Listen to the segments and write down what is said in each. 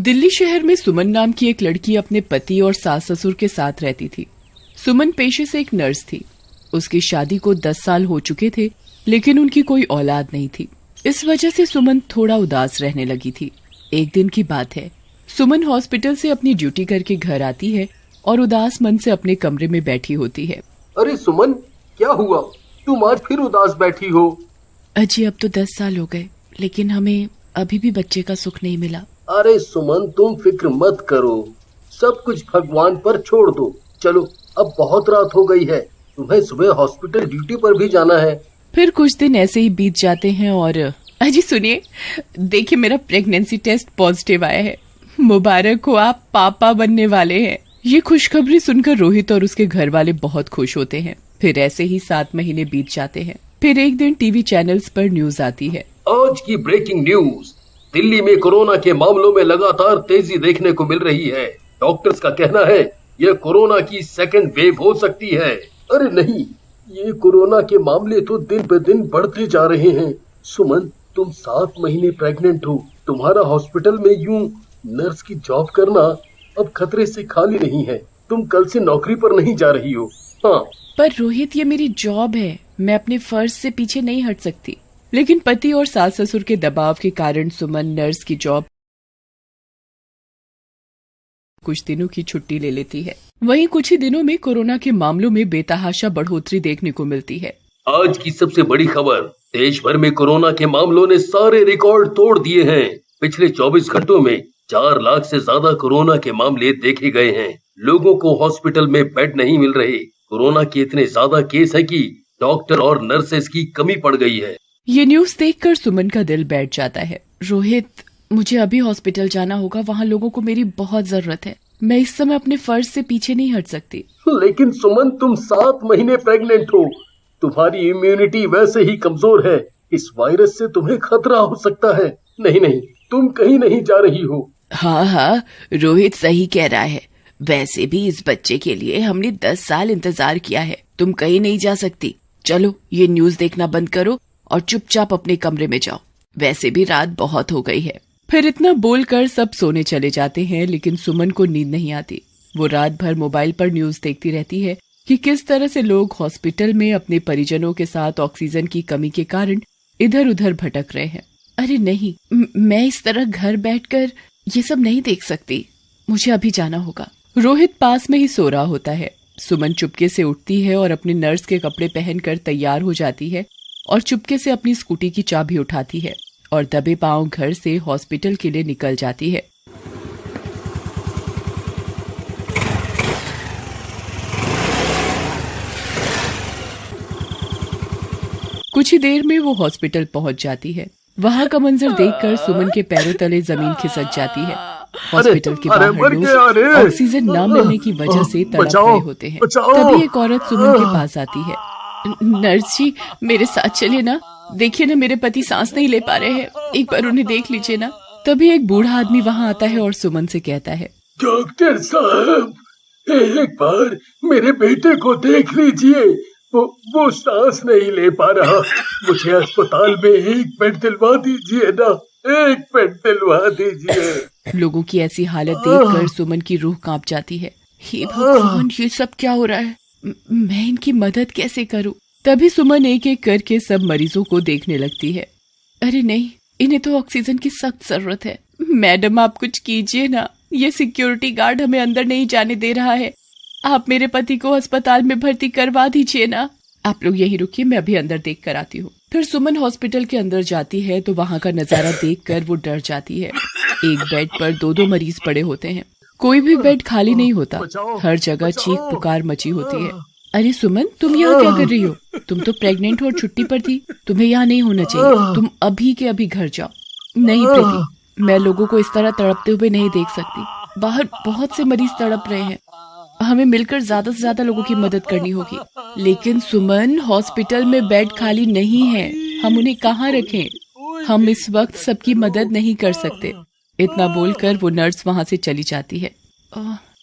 दिल्ली शहर में सुमन नाम की एक लड़की अपने पति और सास ससुर के साथ रहती थी। सुमन पेशे से एक नर्स थी। उसकी शादी को 10 साल हो चुके थे, लेकिन उनकी कोई औलाद नहीं थी। इस वजह से सुमन थोड़ा उदास रहने लगी थी। एक दिन की बात है, सुमन हॉस्पिटल से अपनी ड्यूटी करके घर आती है और उदास मन से अपने कमरे में बैठी होती है। अरे सुमन, क्या हुआ? तुम आज फिर उदास बैठी हो? अजी, अब तो 10 साल हो गए, लेकिन हमें अभी भी बच्चे का सुख नहीं मिला। अरे सुमन, तुम फिक्र मत करो, सब कुछ भगवान पर छोड़ दो। चलो, अब बहुत रात हो गई है, तुम्हें सुबह हॉस्पिटल ड्यूटी पर भी जाना है। फिर कुछ दिन ऐसे ही बीत जाते हैं और अजी सुनिए, देखिए मेरा प्रेगनेंसी टेस्ट पॉजिटिव आया है। मुबारक हो, आप पापा बनने वाले हैं। ये खुशखबरी सुनकर रोहित और उसके घर वाले बहुत खुश होते हैं। फिर ऐसे ही 7 महीने बीत जाते हैं। फिर एक दिन टीवी चैनल्स पर न्यूज आती है। आज की ब्रेकिंग न्यूज, दिल्ली में कोरोना के मामलों में लगातार तेजी देखने को मिल रही है। डॉक्टर्स का कहना है यह कोरोना की सेकंड वेव हो सकती है। अरे नहीं, ये कोरोना के मामले तो दिन पे दिन बढ़ते जा रहे हैं। सुमन, तुम 7 महीने प्रेग्नेंट हो। तुम्हारा हॉस्पिटल में यूं नर्स की जॉब करना अब खतरे से खाली नहीं है। तुम कल से नौकरी पर नहीं जा रही हो। हाँ, पर रोहित, ये मेरी जॉब है, मैं अपने फर्ज से पीछे नहीं हट सकती। लेकिन पति और सास ससुर के दबाव के कारण सुमन नर्स की जॉब कुछ दिनों की छुट्टी ले लेती है। वहीं कुछ ही दिनों में कोरोना के मामलों में बेतहाशा बढ़ोतरी देखने को मिलती है। आज की सबसे बड़ी खबर, देश भर में कोरोना के मामलों ने सारे रिकॉर्ड तोड़ दिए हैं। पिछले 24 घंटों में 4 लाख से ज्यादा कोरोना के मामले देखे गए हैं। लोगों को हॉस्पिटल में बेड नहीं मिल रहे। कोरोना के इतने ज्यादा केस है कि डॉक्टर और नर्सेस की कमी पड़ गई है। ये न्यूज देखकर सुमन का दिल बैठ जाता है। रोहित, मुझे अभी हॉस्पिटल जाना होगा, वहाँ लोगों को मेरी बहुत जरूरत है। मैं इस समय अपने फर्ज से पीछे नहीं हट सकती। लेकिन सुमन, तुम 7 महीने प्रेग्नेंट हो। तुम्हारी इम्यूनिटी वैसे ही कमजोर है। इस वायरस से तुम्हें खतरा हो सकता है। नहीं नहीं, तुम कहीं नहीं जा रही हो। हाँ, रोहित सही कह रहा है। वैसे भी इस बच्चे के लिए हमने 10 साल इंतजार किया है। तुम कहीं नहीं जा सकती। चलो, ये न्यूज देखना बंद करो और चुपचाप अपने कमरे में जाओ। वैसे भी रात बहुत हो गई है। फिर इतना बोलकर सब सोने चले जाते हैं, लेकिन सुमन को नींद नहीं आती। वो रात भर मोबाइल पर न्यूज देखती रहती है कि किस तरह से लोग हॉस्पिटल में अपने परिजनों के साथ ऑक्सीजन की कमी के कारण इधर उधर भटक रहे हैं। अरे नहीं, मैं इस तरह घर बैठकर ये सब नहीं देख सकती। मुझे अभी जाना होगा। रोहित पास में ही सो रहा होता है। सुमन चुपके से उठती है और अपने नर्स के कपड़े पहनकर तैयार हो जाती है और चुपके से अपनी स्कूटी की चाबी उठाती है और दबे पांव घर से हॉस्पिटल के लिए निकल जाती है। कुछ ही देर में वो हॉस्पिटल पहुंच जाती है। वहां का मंजर देखकर सुमन के पैरों तले जमीन खिसक जाती है। हॉस्पिटल के बाहर लोग ऑक्सीजन न मिलने की वजह से तड़प रहे होते हैं। तभी एक औरत सुमन के पास आती है। नर्स जी, मेरे साथ चलिए ना। देखिए ना, मेरे पति सांस नहीं ले पा रहे हैं, एक बार उन्हें देख लीजिए ना। तभी एक बूढ़ा आदमी वहाँ आता है और सुमन से कहता है, डॉक्टर साहब, एक बार मेरे बेटे को देख लीजिए। वो सांस नहीं ले पा रहा। मुझे अस्पताल में एक बेड दिलवा दीजिए ना, एक बेड दिलवा दीजिए। लोगों की ऐसी हालत देखकर सुमन की रूह कांप जाती है। हे भगवान, ये सब क्या हो रहा है? मैं इनकी मदद कैसे करूं? तभी सुमन एक एक करके सब मरीजों को देखने लगती है। अरे नहीं, इन्हें तो ऑक्सीजन की सख्त जरूरत है। मैडम, आप कुछ कीजिए ना, ये सिक्योरिटी गार्ड हमें अंदर नहीं जाने दे रहा है। आप मेरे पति को अस्पताल में भर्ती करवा दीजिए ना। आप लोग यहीं रुकिए, मैं अभी अंदर देख कर आती हूँ। फिर सुमन हॉस्पिटल के अंदर जाती है तो वहाँ का नजारा देखकर वो डर जाती है। एक बेड पर 2-2 मरीज पड़े होते हैं। कोई भी बेड खाली नहीं होता। हर जगह चीख पुकार मची होती है। अरे सुमन, तुम यहाँ क्या कर रही हो? तुम तो प्रेग्नेंट हो और छुट्टी पर थी। तुम्हें यहाँ नहीं होना चाहिए। तुम अभी के अभी घर जाओ। नहीं प्रीति, मैं लोगों को इस तरह तड़पते हुए नहीं देख सकती। बाहर बहुत से मरीज तड़प रहे हैं। हमें मिलकर ज्यादा से ज्यादा लोगों की मदद करनी होगी। लेकिन सुमन, हॉस्पिटल में बेड खाली नहीं है। हम उन्हें कहाँ रखें? हम इस वक्त सबकी मदद नहीं कर सकते। इतना बोलकर वो नर्स वहाँ से चली जाती है।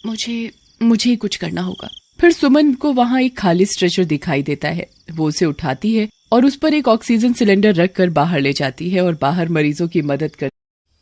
मुझे ही कुछ करना होगा। फिर सुमन को वहाँ एक खाली स्ट्रेचर दिखाई देता है। वो उसे उठाती है और उस पर एक ऑक्सीजन सिलेंडर रखकर बाहर ले जाती है और बाहर मरीजों की मदद कर।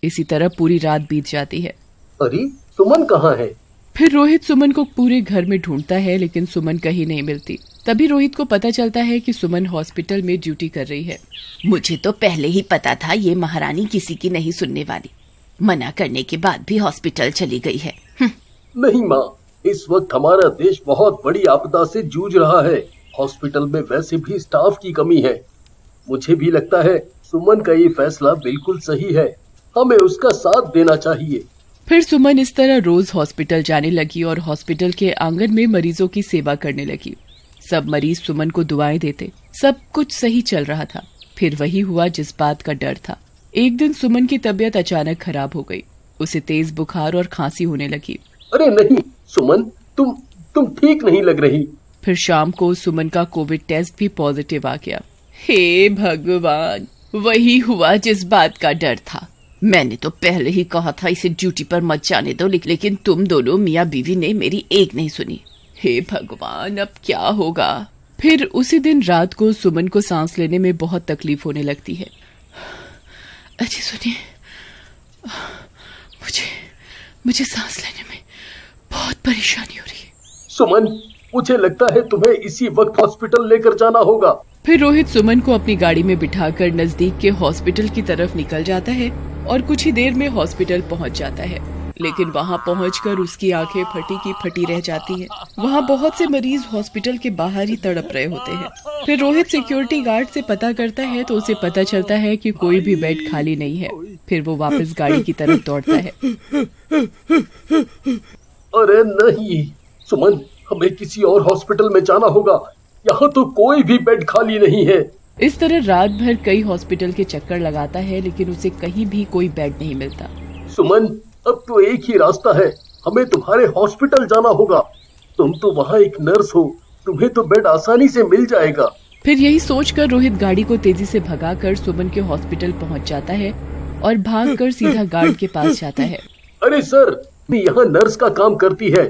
इसी तरह पूरी रात बीत जाती है। अरे सुमन कहाँ है? फिर रोहित सुमन को पूरे घर में ढूंढता है, लेकिन सुमन कहीं नहीं मिलती। तभी रोहित को पता चलता है कि सुमन हॉस्पिटल में ड्यूटी कर रही है। मुझे तो पहले ही पता था ये महारानी किसी की नहीं सुनने वाली। मना करने के बाद भी हॉस्पिटल चली गई है। नहीं माँ, इस वक्त हमारा देश बहुत बड़ी आपदा से जूझ रहा है। हॉस्पिटल में वैसे भी स्टाफ की कमी है। मुझे भी लगता है सुमन का ये फैसला बिल्कुल सही है। हमें उसका साथ देना चाहिए। फिर सुमन इस तरह रोज हॉस्पिटल जाने लगी और हॉस्पिटल के आंगन में मरीजों की सेवा करने लगी। सब मरीज सुमन को दुआएं देते। सब कुछ सही चल रहा था। फिर वही हुआ जिस बात का डर था। एक दिन सुमन की तबीयत अचानक खराब हो गई। उसे तेज बुखार और खांसी होने लगी। अरे नहीं सुमन, तुम ठीक नहीं लग रही। फिर शाम को सुमन का कोविड टेस्ट भी पॉजिटिव आ गया। हे भगवान, वही हुआ जिस बात का डर था। मैंने तो पहले ही कहा था इसे ड्यूटी पर मत जाने दो, लेकिन तुम दोनों मियाँ बीवी ने मेरी एक नहीं सुनी। हे भगवान, अब क्या होगा? फिर उसी दिन रात को सुमन को सांस लेने में बहुत तकलीफ होने लगती है। अजी सुनिए, मुझे सांस लेने में बहुत परेशानी हो रही है। सुमन, मुझे लगता है तुम्हें इसी वक्त हॉस्पिटल लेकर जाना होगा। फिर रोहित सुमन को अपनी गाड़ी में बिठाकर नजदीक के हॉस्पिटल की तरफ निकल जाता है और कुछ ही देर में हॉस्पिटल पहुंच जाता है। लेकिन वहां पहुंचकर उसकी आंखें फटी की फटी रह जाती हैं। वहां बहुत से मरीज हॉस्पिटल के बाहर ही तड़प रहे होते हैं। फिर रोहित सिक्योरिटी गार्ड से पता करता है तो उसे पता चलता है कि कोई भी बेड खाली नहीं है। फिर वो वापस गाड़ी की तरफ दौड़ता है। अरे नहीं सुमन, हमें किसी और हॉस्पिटल में जाना होगा। यहाँ तो कोई भी बेड खाली नहीं है। इस तरह रात भर कई हॉस्पिटल के चक्कर लगाता है, लेकिन उसे कहीं भी कोई बेड नहीं मिलता। सुमन, अब तो एक ही रास्ता है, हमें तुम्हारे हॉस्पिटल जाना होगा। तुम तो वहाँ एक नर्स हो, तुम्हें तो बेड आसानी से मिल जाएगा। फिर यही सोचकर रोहित गाड़ी को तेजी से भगाकर सुमन के हॉस्पिटल पहुँच जाता है और भागकर सीधा गार्ड के पास जाता है। अरे सर, यहाँ नर्स का काम करती है,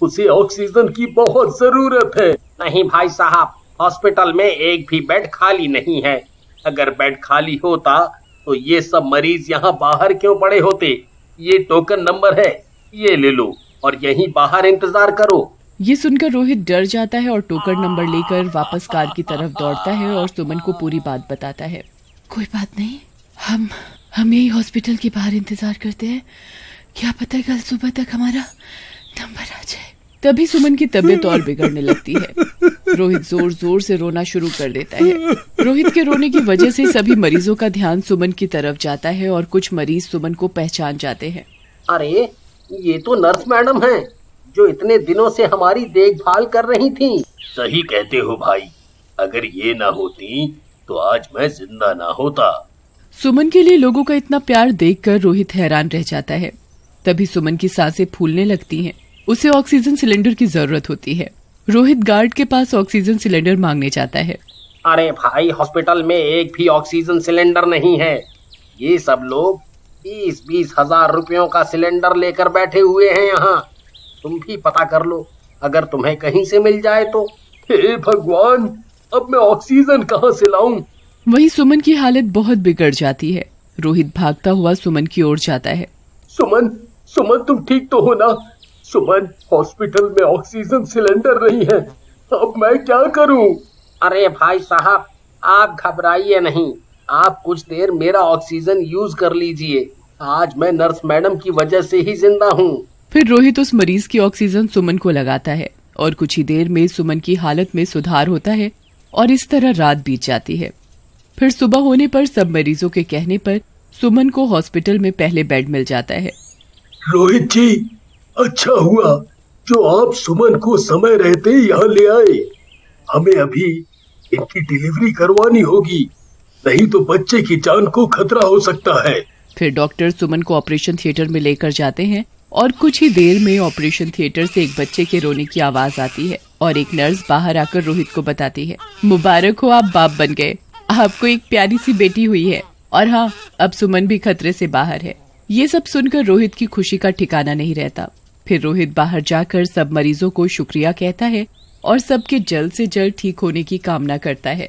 उसे ऑक्सीजन की बहुत जरूरत है। नहीं भाई साहब, हॉस्पिटल में एक भी बेड खाली नहीं है। अगर बेड खाली होता तो ये सब मरीज यहाँ बाहर क्यों पड़े होते? ये टोकन नंबर है, ये ले लो और यहीं बाहर इंतजार करो। ये सुनकर रोहित डर जाता है और टोकन नंबर लेकर वापस कार की तरफ दौड़ता है और सुमन को पूरी बात बताता है। कोई बात नहीं, हम यही हॉस्पिटल के बाहर इंतजार करते हैं। क्या पता कल सुबह तक हमारा नंबर आ जाए। तभी सुमन की तबीयत और बिगड़ने लगती है। रोहित जोर जोर से रोना शुरू कर देता है। रोहित के रोने की वजह से सभी मरीजों का ध्यान सुमन की तरफ जाता है और कुछ मरीज सुमन को पहचान जाते हैं। अरे ये तो नर्स मैडम हैं, जो इतने दिनों से हमारी देखभाल कर रही थी। सही कहते हो भाई, अगर ये ना होती तो आज मैं जिंदा ना होता। सुमन के लिए लोगों का इतना प्यार देखकर रोहित हैरान रह जाता है। तभी सुमन की सांसें फूलने लगती हैं। उसे ऑक्सीजन सिलेंडर की जरूरत होती है। रोहित गार्ड के पास ऑक्सीजन सिलेंडर मांगने जाता है। अरे भाई, हॉस्पिटल में एक भी ऑक्सीजन सिलेंडर नहीं है। ये सब लोग 20-20 हजार रुपयों का सिलेंडर लेकर बैठे हुए हैं यहाँ। तुम भी पता कर लो, अगर तुम्हें कहीं से मिल जाए तो। हे भगवान, अब मैं ऑक्सीजन कहाँ से लाऊं? वही सुमन की हालत बहुत बिगड़ जाती है। रोहित भागता हुआ सुमन की ओर जाता है। सुमन तुम ठीक तो हो ना? सुमन, हॉस्पिटल में ऑक्सीजन सिलेंडर नहीं है, अब मैं क्या करूं? अरे भाई साहब, आप घबराइए नहीं, आप कुछ देर मेरा ऑक्सीजन यूज कर लीजिए। आज मैं नर्स मैडम की वजह से ही जिंदा हूँ। फिर रोहित उस मरीज की ऑक्सीजन सुमन को लगाता है और कुछ ही देर में सुमन की हालत में सुधार होता है और इस तरह रात बीत जाती है। फिर सुबह होने पर सब मरीजों के कहने पर सुमन को हॉस्पिटल में पहले बेड मिल जाता है। रोहित जी, अच्छा हुआ जो आप सुमन को समय रहते यहाँ ले आए। हमें अभी इनकी डिलीवरी करवानी होगी, नहीं तो बच्चे की जान को खतरा हो सकता है। फिर डॉक्टर सुमन को ऑपरेशन थिएटर में लेकर जाते हैं और कुछ ही देर में ऑपरेशन थिएटर से एक बच्चे के रोने की आवाज आती है और एक नर्स बाहर आकर रोहित को बताती है, मुबारक हो, आप बाप बन गए, आपको एक प्यारी सी बेटी हुई है और हाँ, अब सुमन भी खतरे से बाहर है। ये सब सुनकर रोहित की खुशी का ठिकाना नहीं रहता। फिर रोहित बाहर जाकर सब मरीजों को शुक्रिया कहता है और सबके जल्द से जल्द ठीक होने की कामना करता है।